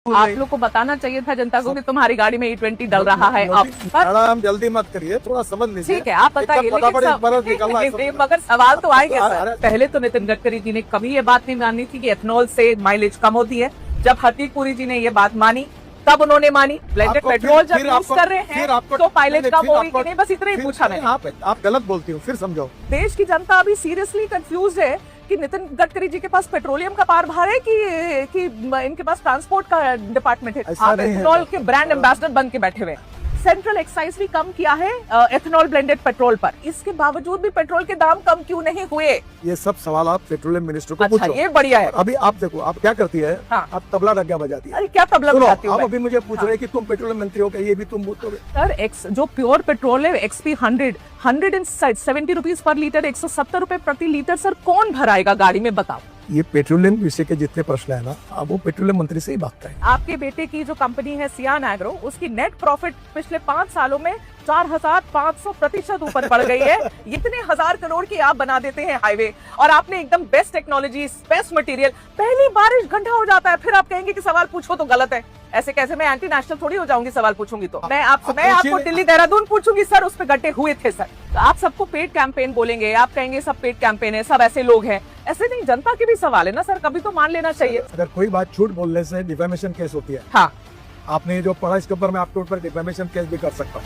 आप लोग को बताना चाहिए था जनता को कि तुम्हारी गाड़ी में E20 डल रहा है अब। मैडम जल्दी मत करिए, थोड़ा समझ लीजिए। ठीक है, आप बताइए, लेकिन मगर सवाल तो आएंगे सर। पहले तो नितिन गडकरी जी ने कभी ये बात नहीं मानी थी कि एथनॉल से माइलेज कम होती है। जब हरदीप पुरी जी ने ये बात मानी तब उन्होंने मानी। ब्लेंडेड पेट्रोल जब यूज कर रहे हैं तो माइलेज कम होगी कि नहीं, बस इतना ही पूछा मैंने। आप गलत बोलती हो, फिर समझो। देश की जनता अभी सीरियसली कंफ्यूज है कि नितिन गडकरी जी के पास पेट्रोलियम का कारभार है कि इनके पास ट्रांसपोर्ट का डिपार्टमेंट है। आप एथनॉल के ब्रांड एम्बेसडर बन के बैठे हुए। सेंट्रल एक्साइज भी कम किया है एथनॉल ब्लेंडेड पेट्रोल पर, इसके बावजूद भी पेट्रोल के दाम कम क्यों नहीं हुए? ये सब सवाल आप पेट्रोलियम मिनिस्टर को अच्छा, पूछो। ये बढ़िया है। अभी आप देखो, आप क्या करती है? हाँ। आप तबला डग्गा बजाती है। अरे क्या तबला बजाती हूँ? आप अभी मुझे पूछ रहे हैं कि तुम पेट्रोलियम मंत्री हो, क्या ये भी तुम बोलोगे? सर जो प्योर पेट्रोल है XP 170 रुपीज पर लीटर, 170 रुपए प्रति लीटर। सर कौन भराएगा गाड़ी में, बताओ? ये पेट्रोलियम विषय के जितने प्रश्न है ना, अब वो पेट्रोलियम मंत्री से ही भागता है। आपके बेटे की जो कंपनी है सियान एग्रो, उसकी नेट प्रॉफिट पिछले 5 सालों में 4500% ऊपर बढ़ गई है। इतने 1000 करोड़ की आप बना देते हैं हाईवे, और आपने एकदम बेस्ट टेक्नोलॉजी, बेस्ट मटेरियल। पहली बारिश गड्ढा हो जाता है, फिर आप कहेंगे कि सवाल पूछो तो गलत है। ऐसे कैसे? मैं एंटी नेशनल थोड़ी हो जाऊंगी सवाल पूछूंगी तो। मैं आपको दिल्ली देहरादून पूछूंगी, सर उस पे गड्ढे हुए थे सर। तो आप सबको पेड कैंपेन बोलेंगे, आप कहेंगे सब पेड कैंपेन है, सब ऐसे लोग हैं। ऐसे नहीं, जनता के भी सवाल है ना सर, कभी तो मान लेना चाहिए। अगर कोई बात झूठ बोलने से डिफेमेशन केस होती है। हाँ, आपने जो पढ़ा इसके ऊपर मैं आपके ऊपर डिफेमेशन केस भी कर सकता हूँ।